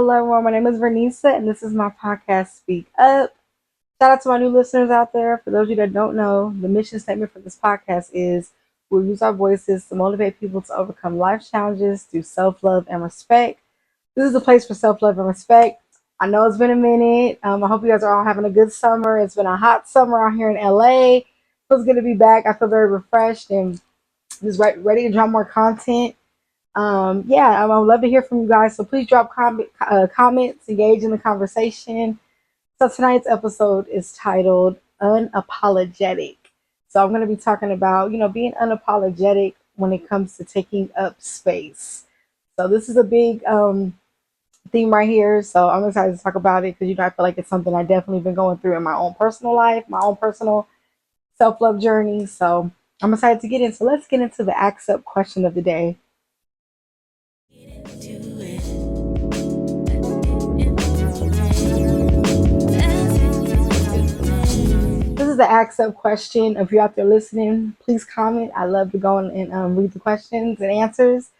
hello everyone. My name is Vernisa, and this is my podcast, Speak Up. Shout out to my new listeners out there. For those of you that don't know, the mission statement for this podcast is we'll use our voices to motivate people to overcome life challenges through self love and respect. This is a place for self love and respect. I know it's been a minute. I hope you guys are all having a good summer. It's been a hot summer out here in LA. Feels good to be back. I feel very refreshed and just ready to drop more content. Yeah, I would love to hear from you guys. So please drop comments, engage in the conversation. So tonight's episode is titled Unapologetic. So I'm going to be talking about, being unapologetic when it comes to taking up space. So this is a big theme right here. So I'm excited to talk about it because, I feel like it's something I definitely been going through in my own personal life, my own personal self-love journey. So I'm excited to get in. So let's get into the ask up question of the day. This is the ask up question. If you're out there listening, please comment. I love to go and read the questions and answers.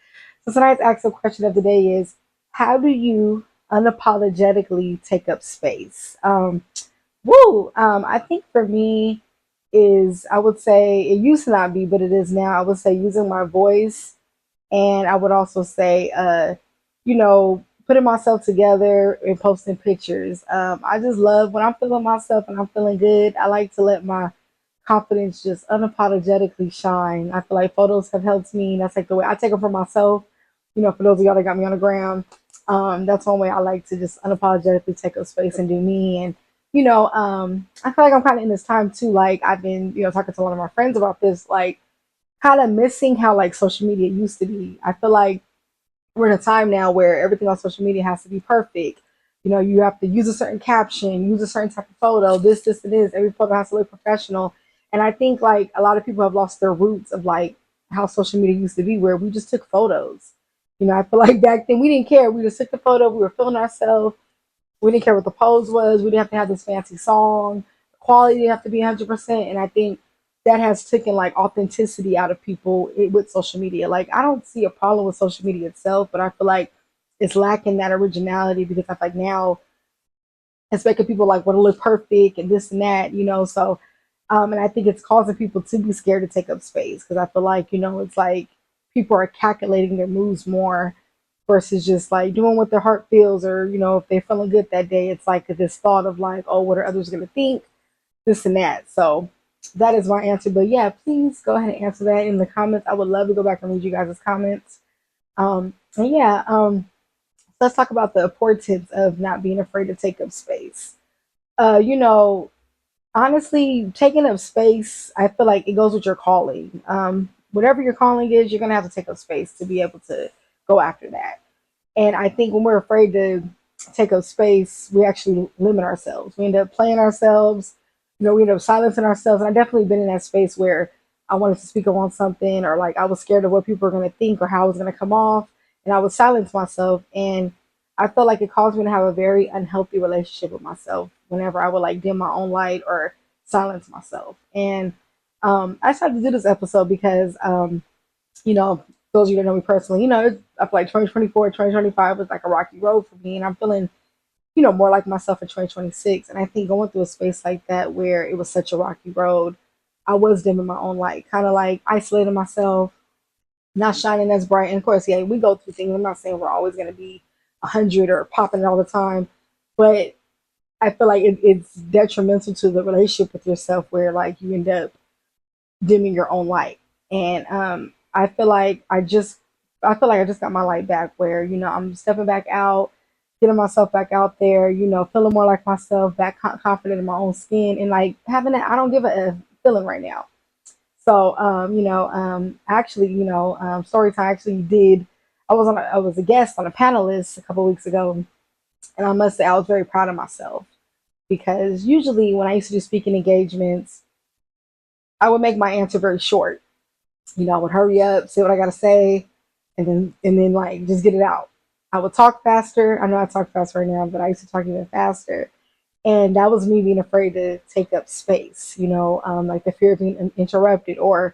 So tonight's ask up question of the day is: how do you unapologetically take up space? I think for me is, I would say it used to not be, but it is now. I would say using my voice, and I would also say, putting myself together and posting pictures. I just love when I'm feeling myself and I'm feeling good. I like to let my confidence just unapologetically shine. I feel like photos have helped me. That's like the way I take them for myself. For those of y'all that got me on the ground, that's one way I like to just unapologetically take up space and do me. And I feel like I'm kind of in this time too. Like I've been, talking to one of my friends about this, like kind of missing how like social media used to be. I feel like we're in a time now where everything on social media has to be perfect. You have to use a certain caption, use a certain type of photo, this, and this. Every photo has to look professional. And I think like a lot of people have lost their roots of like how social media used to be, where we just took photos. I feel like back then we didn't care. We just took the photo, we were feeling ourselves. We didn't care what the pose was. We didn't have to have this fancy song. The quality didn't have to be 100%. And I think that has taken like authenticity out of people with social media. Like I don't see a problem with social media itself, but I feel like it's lacking that originality because I feel like now it's making people like want to look perfect and this and that, So, and I think it's causing people to be scared to take up space because I feel like it's like people are calculating their moves more versus just like doing what their heart feels, or if they're feeling good that day, it's like this thought of like, oh, what are others going to think, this and that. So that is my answer. But yeah, please go ahead and answer that in the comments. I would love to go back and read you guys' comments. And yeah, let's talk about the importance of not being afraid to take up space. uh you know Honestly, taking up space, I feel like it goes with your calling. Whatever your calling is, you're gonna have to take up space to be able to go after that. And I think when we're afraid to take up space, we actually limit ourselves. We end up playing ourselves. We end up silencing ourselves. And I definitely been in that space where I wanted to speak up on something, or like I was scared of what people were going to think or how I was going to come off, and I would silence myself. And I felt like it caused me to have a very unhealthy relationship with myself whenever I would like dim my own light or silence myself. And I decided to do this episode because you know, those of you that know me personally, I feel like 2024, 2025 was like a rocky road for me. And I'm feeling, more like myself in 2026. And I think going through a space like that where it was such a rocky road, I was dimming my own light, kind of like isolating myself, not shining as bright. And of course, yeah, we go through things. I'm not saying we're always going to be 100 or popping it all the time. But I feel like it's detrimental to the relationship with yourself where like you end up dimming your own light. And I feel like I just got my light back where, I'm stepping back out, getting myself back out there, feeling more like myself, back confident in my own skin, and like having that I don't give a feeling right now. So, actually, story time actually did. I was a guest on a panelist a couple weeks ago, and I must say I was very proud of myself because usually when I used to do speaking engagements, I would make my answer very short. I would hurry up, say what I gotta say, and then like just get it out. I would talk faster. I know I talk fast right now, but I used to talk even faster. And that was me being afraid to take up space, like the fear of being interrupted or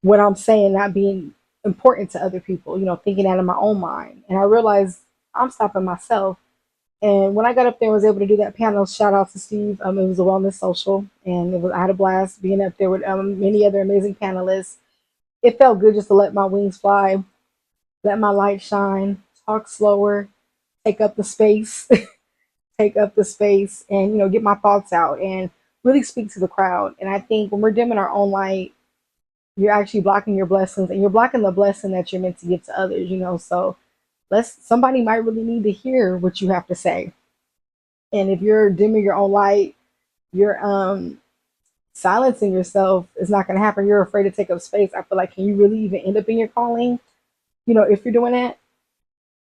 what I'm saying not being important to other people, thinking that in my own mind. And I realized I'm stopping myself And when I got up there and was able to do that panel, shout out to Steve. It was a wellness social, and I had a blast being up there with many other amazing panelists. It felt good just to let my wings fly, let my light shine, talk slower, take up the space, take up the space, and get my thoughts out and really speak to the crowd. And I think when we're dimming our own light, you're actually blocking your blessings, and you're blocking the blessing that you're meant to give to others. So let's somebody might really need to hear what you have to say. And if you're dimming your own light, you're silencing yourself. It's not going to happen. You're afraid to take up space. I feel like, can you really even end up in your calling? If you're doing that.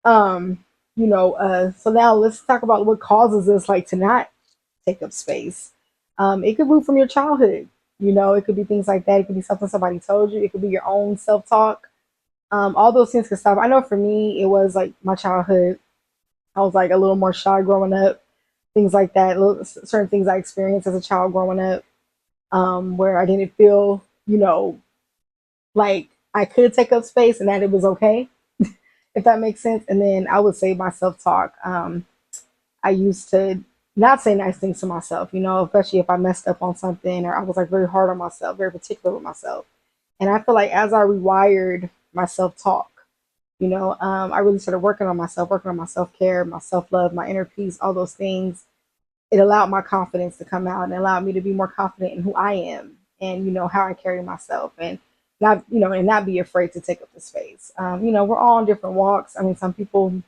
So now let's talk about what causes us like to not take up space. It could root from your childhood. It could be things like that. It could be something somebody told you. It could be your own self talk. All those things could stop. I know for me, it was like my childhood. I was like a little more shy growing up, things like that. Certain things I experienced as a child growing up, where I didn't feel, like I could take up space and that it was okay, if that makes sense. And then I would say my self talk. I used to not say nice things to myself, especially if I messed up on something or I was like very hard on myself, very particular with myself. And I feel like as I rewired my self talk, I really started working on myself, working on my self care, my self love, my inner peace, all those things. It allowed my confidence to come out and allowed me to be more confident in who I am and how I carry myself and not be afraid to take up the space. We're all in different walks. I mean, some people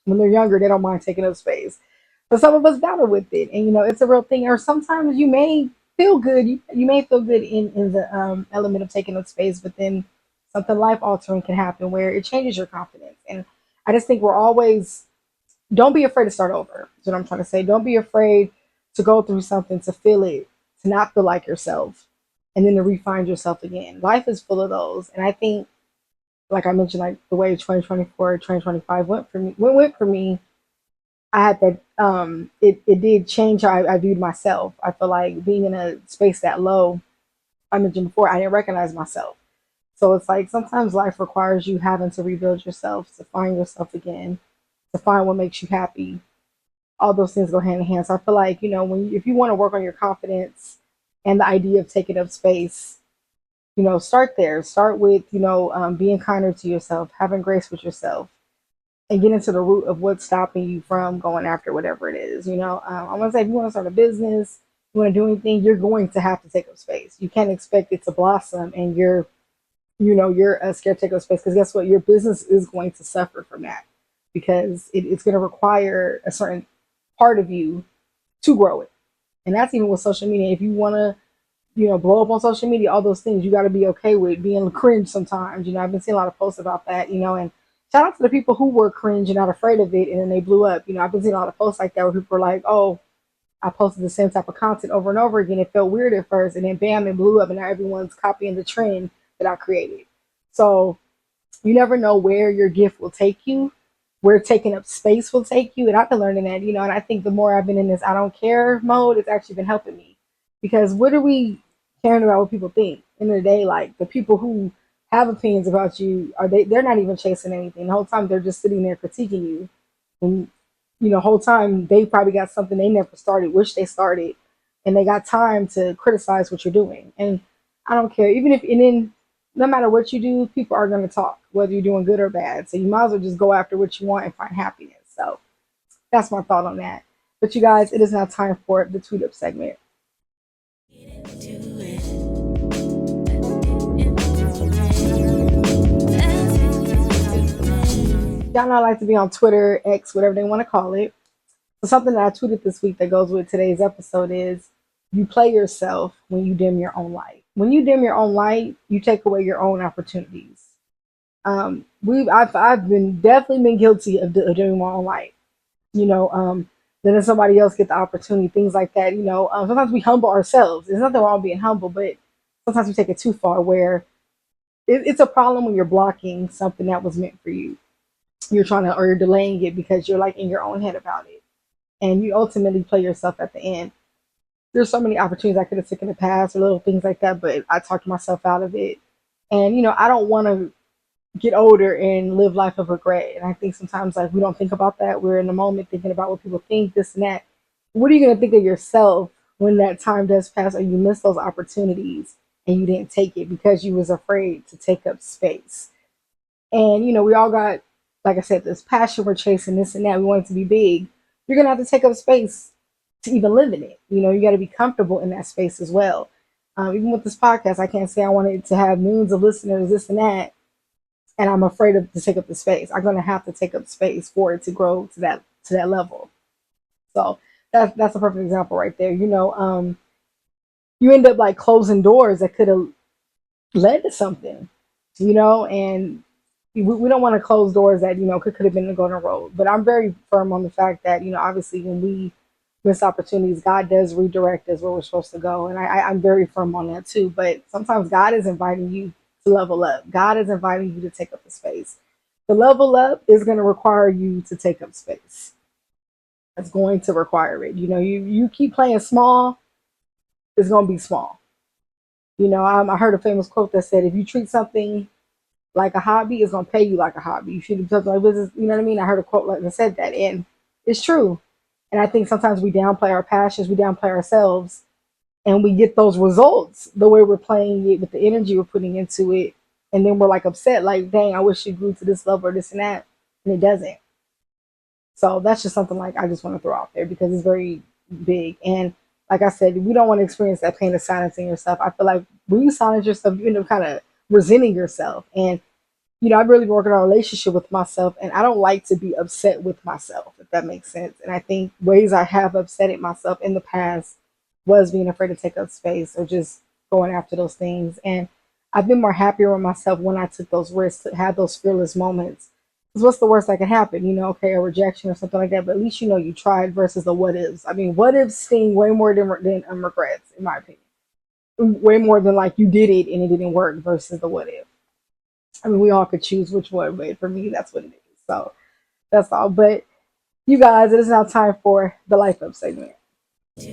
when they're younger they don't mind taking up space, but some of us battle with it, and it's a real thing. Or sometimes you may feel good. You may feel good in the element of taking up space, but then something life altering can happen where it changes your confidence. And I just think we're always don't be afraid to start over. That's what I'm trying to say. Don't be afraid to go through something, to feel it, to not feel like yourself, and then to refine yourself again. Life is full of those. And I think, like I mentioned, like the way 2024, 2025 went for me, I had that, it did change how I viewed myself. I feel like being in a space that low, I mentioned before, I didn't recognize myself. So it's like sometimes life requires you having to rebuild yourself, to find yourself again, to find what makes you happy. All those things go hand in hand. So I feel like, if you want to work on your confidence and the idea of taking up space, start there. Start with, being kinder to yourself, having grace with yourself, and get into the root of what's stopping you from going after whatever it is. I want to say, if you want to start a business, you want to do anything, you're going to have to take up space. You can't expect it to blossom and you're scared to take up space, because guess what? Your business is going to suffer from that, because it's going to require a certain part of you to grow it. And that's even with social media. If you want to, blow up on social media, all those things, you got to be okay with being cringe sometimes. I've been seeing a lot of posts about that, and shout out to the people who were cringe and not afraid of it and then they blew up. I've been seeing a lot of posts like that where people are like, oh, I posted the same type of content over and over again. It felt weird at first, and then bam, it blew up, and now everyone's copying the trend that I created. So you never know where your gift will take you, where taking up space will take you. And I've been learning that, and I think the more I've been in this I don't care mode, it's actually been helping me. Because what are we caring about what people think? In the day, like the people who have opinions about you, they're not even chasing anything. The whole time they're just sitting there critiquing you. And whole time they probably got something they never started, wish they started, and they got time to criticize what you're doing. And I don't care, even if and then no matter what you do, people are going to talk, whether you're doing good or bad. So you might as well just go after what you want and find happiness. So that's my thought on that. But you guys, it is now time for the tweet up segment. Y'all know I like to be on Twitter, X, whatever they want to call it. So something that I tweeted this week that goes with today's episode is, you play yourself when you dim your own light. When you dim your own light, you take away your own opportunities. I've been definitely been guilty of doing my own life. Letting somebody else get the opportunity, things like that. Sometimes we humble ourselves. There's nothing wrong with being humble, but sometimes we take it too far, where it's a problem when you're blocking something that was meant for you. You're trying to, or you're delaying it because you're like in your own head about it, and you ultimately play yourself at the end. There's so many opportunities I could have taken in the past or little things like that, but I talked myself out of it. And I don't want to get older and live life of regret. And I think sometimes like we don't think about that. We're in the moment thinking about what people think, this and that. What are you gonna think of yourself when that time does pass or you miss those opportunities and you didn't take it because you was afraid to take up space? And we all got, like I said, this passion we're chasing, this and that. We want it to be big. You're gonna have to take up space to even live in it. You got to be comfortable in that space as well. Even with this podcast, I can't say I wanted to have millions of listeners, this and that, and I'm afraid to take up the space. I'm gonna have to take up space for it to grow to that level. So that's a perfect example right there. You end up like closing doors that could have led to something, and we don't want to close doors that could have been the golden road. But I'm very firm on the fact that obviously when we miss opportunities, God does redirect us where we're supposed to go, and I'm very firm on that too. But sometimes God is inviting you to level up. God is inviting you to take up the space. The level up is going to require you to take up space. It's going to require it. You keep playing small, it's going to be small. I heard a famous quote that said, "If you treat something like a hobby, it's gonna pay you like a hobby. You should do something like business." You know what I mean? I heard a quote like that said that, and it's true. And I think sometimes we downplay our passions, we downplay ourselves, and we get those results the way we're playing it with the energy we're putting into it, and then we're like upset, like, "Dang, I wish it grew to this level or this and that," and it doesn't. So that's just something like I just want to throw out there because it's very big. And like I said, we don't want to experience that pain of silencing yourself. I feel like when you silence yourself, you end up kind of resenting yourself. And I've really been working on a relationship with myself, and I don't like to be upset with myself, if that makes sense. And I think ways I have upsetted myself in the past was being afraid to take up space or just going after those things. And I've been more happier with myself when I took those risks, to have those fearless moments. Because what's the worst that can happen? Okay, a rejection or something like that, but at least you tried versus the what ifs. I mean, what ifs sting way more than regrets, in my opinion. Way more than like you did it and it didn't work versus the what if. I mean, we all could choose which one, but for me, that's what it is. So that's all. But you guys, it is now time for the Life Up segment. So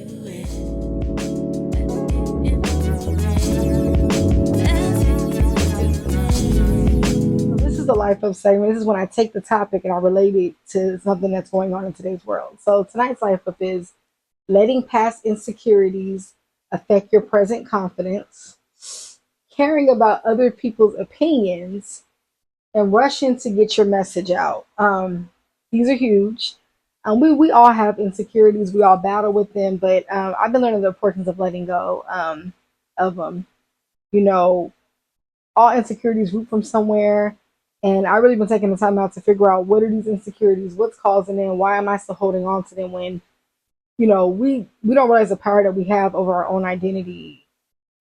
this is the Life Up segment. This is when I take the topic and I relate it to something that's going on in today's world. So tonight's Life Up is letting past insecurities affect your present confidence, caring about other people's opinions, and rushing to get your message out. These are huge. We all have insecurities. We all battle with them, but I've been learning the importance of letting go of them. You know, all insecurities root from somewhere, and I really been taking the time out to figure out what are these insecurities, what's causing them, why am I still holding on to them when we don't realize the power that we have over our own identity,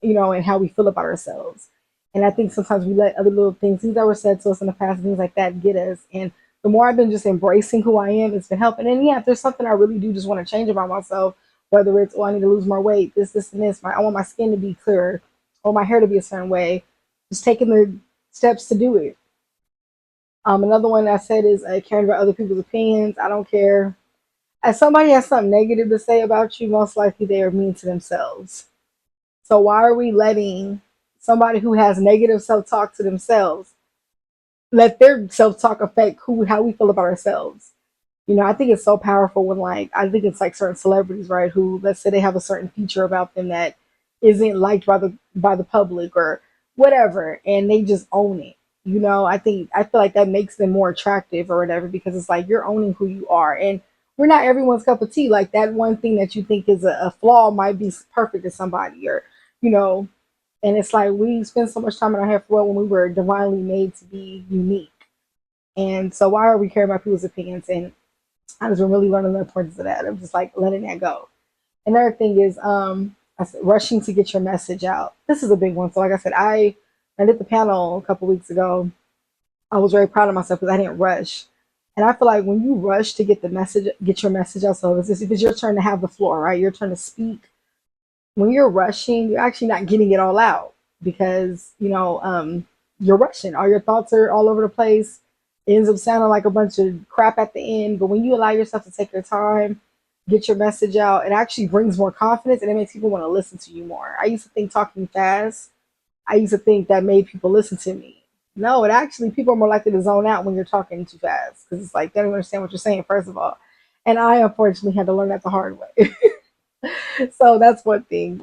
and how we feel about ourselves. And I think sometimes we let other little things that were said to us in the past, things like that, get us. And the more I've been just embracing who I am, it's been helping. And yeah, if there's something I really do just want to change about myself, whether it's, oh, I need to lose more weight, this, and this, I want my skin to be clearer, or my hair to be a certain way, just taking the steps to do it. Another one I said is caring about other people's opinions. I don't care. If somebody has something negative to say about you, most likely they are mean to themselves. So why are we letting somebody who has negative self-talk to themselves let their self-talk affect how we feel about ourselves? I think it's so powerful when I think it's like certain celebrities, right, who, let's say, they have a certain feature about them that isn't liked by the public or whatever, and they just own it. I feel like that makes them more attractive or whatever, because it's like you're owning who you are, and we're not everyone's cup of tea. Like that one thing that you think is a flaw might be perfect to somebody, or you know, and it's like we spend so much time in our head for when we were divinely made to be unique. And so why are we caring about people's opinions? And I was really learning the importance of that. I'm just like letting that go. Another thing is I said, rushing to get your message out. This is a big one. So like I said, I did the panel a couple weeks ago. I was very proud of myself because I didn't rush. And I feel like when you rush to get your message out, so if it's your turn to have the floor, right? Your turn to speak. When you're rushing, you're actually not getting it all out because, you're rushing. All your thoughts are all over the place. It ends up sounding like a bunch of crap at the end. But when you allow yourself to take your time, get your message out, it actually brings more confidence and it makes people want to listen to you more. I used to think talking fast, I used to think that made people listen to me. No, it actually, people are more likely to zone out when you're talking too fast because it's like they don't understand what you're saying, first of all. And I unfortunately had to learn that the hard way. So that's one thing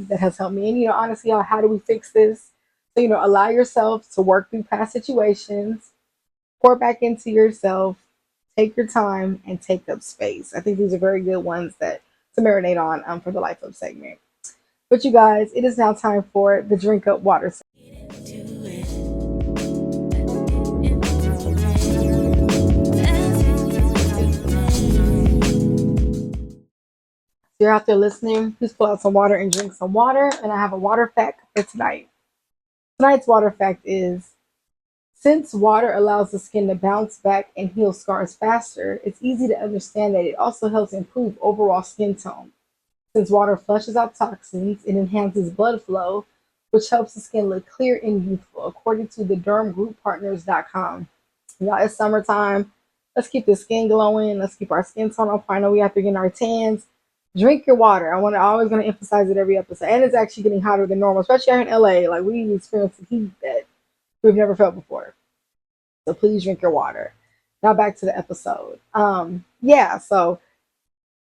that has helped me. And, honestly, how do we fix this? So, allow yourself to work through past situations, pour back into yourself, take your time, and take up space. I think these are very good ones that to marinate on for the Life Up segment. But you guys, it is now time for the Drink Up Water. If you're out there listening, please pull out some water and drink some water. And I have a water fact for tonight. Tonight's water fact is, since water allows the skin to bounce back and heal scars faster, it's easy to understand that it also helps improve overall skin tone. Since water flushes out toxins, it enhances blood flow, which helps the skin look clear and youthful, according to the dermgrouppartners.com. Y'all, it's summertime. Let's keep the skin glowing. Let's keep our skin tone up. I know we have to get in our tans. Drink your water. I always going to emphasize it every episode. And it's actually getting hotter than normal, especially here in LA. Like, we experience the heat that we've never felt before. So please drink your water. Now back to the episode. Yeah, so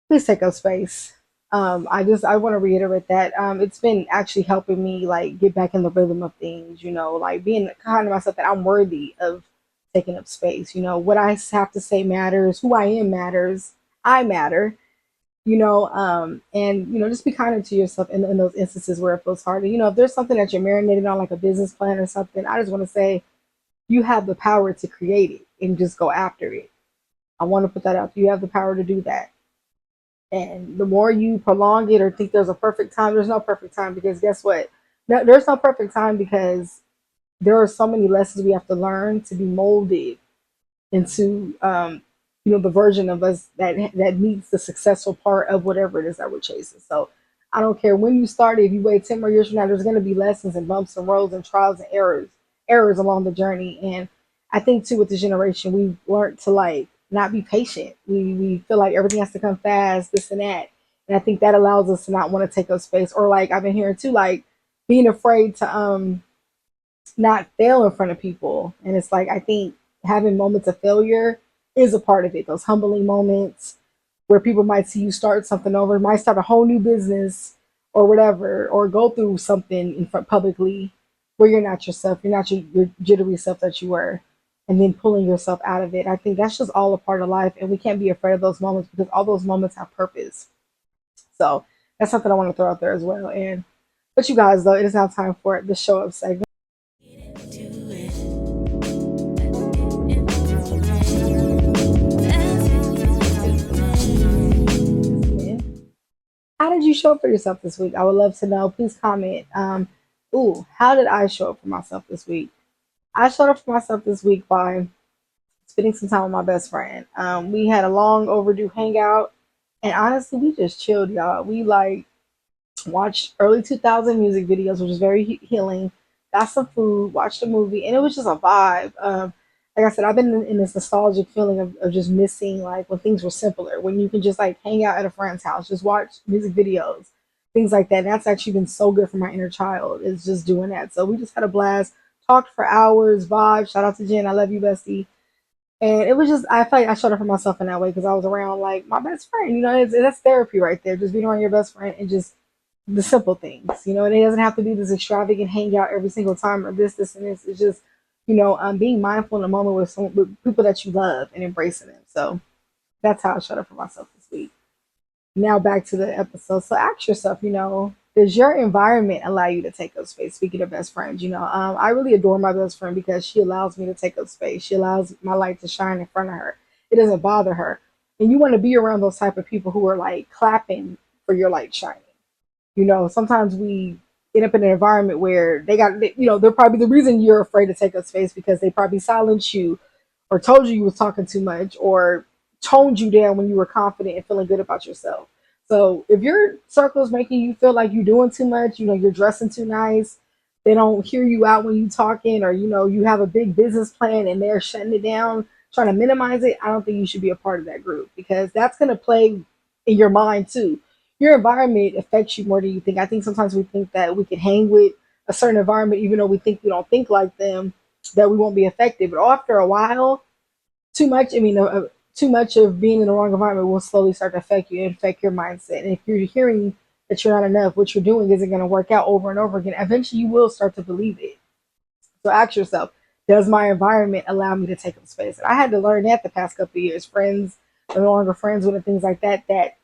please take up space. I want to reiterate that it's been actually helping me like get back in the rhythm of things, like being kind of myself that I'm worthy of taking up space. What I have to say matters, who I am matters, I matter, and just be kinder to yourself in those instances where it feels hard. If there's something that you're marinated on, like a business plan or something, I just want to say you have the power to create it and just go after it. I want to put that out. You have the power to do that. And the more you prolong it or think there's a perfect time, there's no perfect time, because guess what? No, there's no perfect time, because there are so many lessons we have to learn to be molded into the version of us that meets the successful part of whatever it is that we're chasing. So I don't care when you started. If you wait 10 more years from now, there's going to be lessons and bumps and roads and trials and errors along the journey. And I think too, with this generation, we've learned to like not be patient. We feel like everything has to come fast, this and that. And I think that allows us to not want to take up space, or like I've been hearing too, like being afraid to not fail in front of people. And it's like, I think having moments of failure is a part of it. Those humbling moments where people might see you start something over, might start a whole new business or whatever, or go through something in front publicly where you're not yourself, you're not your jittery self that you were, and then pulling yourself out of it. I think that's just all a part of life, and we can't be afraid of those moments because all those moments have purpose. So that's something I want to throw out there as well. And but you guys, though, it is now time for the show up segment. How did you show up for yourself this week? I would love to know. Please comment. How did I show up for myself this week? I showed up for myself this week by spending some time with my best friend. We had a long overdue hangout, and honestly, we just chilled, y'all. We like watched early 2000 music videos, which was very healing. Got some food, watched a movie, and it was just a vibe. Like I said, I've been in this nostalgic feeling of just missing like when things were simpler, when you can just like hang out at a friend's house, just watch music videos, things like that. And that's actually been so good for my inner child, is just doing that. So we just had a blast, talked for hours, vibe. Shout out to Jen, I love you, bestie. And it was just, I felt like I showed up for myself in that way because I was around like my best friend. That's therapy right there. Just being around your best friend and just the simple things, and it doesn't have to be this extravagant hangout every single time or this and this. It's just, being mindful in a moment with people that you love and embracing them. So that's how I shut up for myself this week. Now back to the episode. So ask yourself, does your environment allow you to take up space? Speaking of best friends, I really adore my best friend because she allows me to take up space. She allows my light to shine in front of her. It doesn't bother her. And you want to be around those type of people who are like clapping for your light shining. Sometimes we end up in an environment where they're probably the reason you're afraid to take up space because they probably silenced you or told you was talking too much or toned you down when you were confident and feeling good about yourself. So if your circle is making you feel like you're doing too much, you're dressing too nice, they don't hear you out when you talking, or you have a big business plan and they're shutting it down, trying to minimize it, I don't think you should be a part of that group because that's going to play in your mind too. Your environment affects you more than you think. I think sometimes we think that we can hang with a certain environment even though we think we don't think like them. that we won't be affected. But after a while, too much, I mean, too much of being in the wrong environment will slowly start to affect you and affect your mindset. And if you're hearing that you're not enough, what you're doing isn't going to work out over and over again, eventually you will start to believe it. So ask yourself, does my environment allow me to take up space? And I had to learn that the past couple of years. Friends, no longer friends with, and things like that, that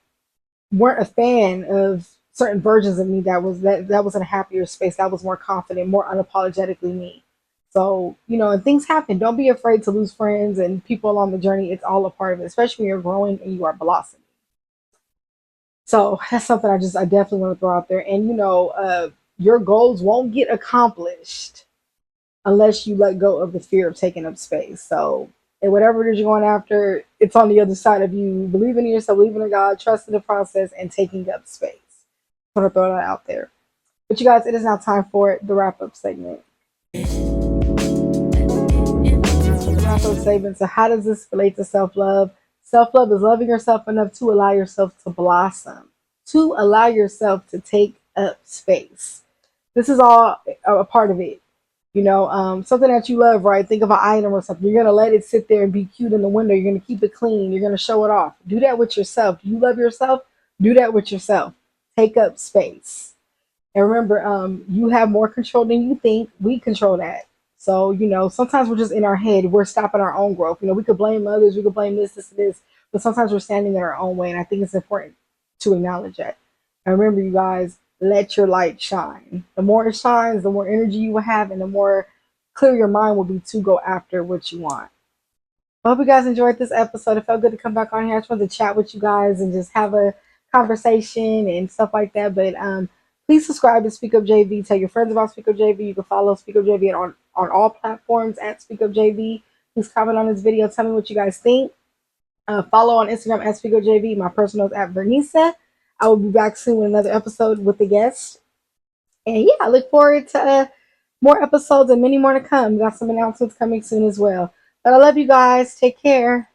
weren't a fan of certain versions of me that was in a happier space, that was more confident, more unapologetically me. So, and things happen. Don't be afraid to lose friends and people along the journey. It's all a part of it, especially when you're growing and you are blossoming. So that's something I definitely want to throw out there. And your goals won't get accomplished unless you let go of the fear of taking up space. So, and whatever it is you're going after, it's on the other side of you believing in yourself, believing in God, trusting the process, and taking up space. I want to throw that out there. But you guys, it is now time for the wrap up segment. Wrap up segment. So, how does this relate to self love? Self love is loving yourself enough to allow yourself to blossom, to allow yourself to take up space. This is all a part of it. Something that you love, right? Think of an item or something. You're gonna let it sit there and be cute in the window. You're gonna keep it clean. You're gonna show it off. Do that with yourself. Do you love yourself? Do that with yourself. Take up space. And remember, you have more control than you think. We control that. So, sometimes we're just in our head. We're stopping our own growth. We could blame others. We could blame this, and this. But sometimes we're standing in our own way. And I think it's important to acknowledge that. And remember, you guys, let your light shine. The more it shines, the more energy you will have, and the more clear your mind will be to go after what you want. I hope you guys enjoyed this episode. It felt good to come back on here. I just wanted to chat with you guys and just have a conversation and stuff like that. But please subscribe to SpeakUpJV. Tell your friends about SpeakUpJV. You can follow SpeakUpJV on all platforms at SpeakUpJV. Please comment on this video. Tell me what you guys think. Follow on Instagram at SpeakUpJV. My personal is at Vernisa. I will be back soon with another episode with a guest. And yeah, I look forward to more episodes and many more to come. We got some announcements coming soon as well. But I love you guys. Take care.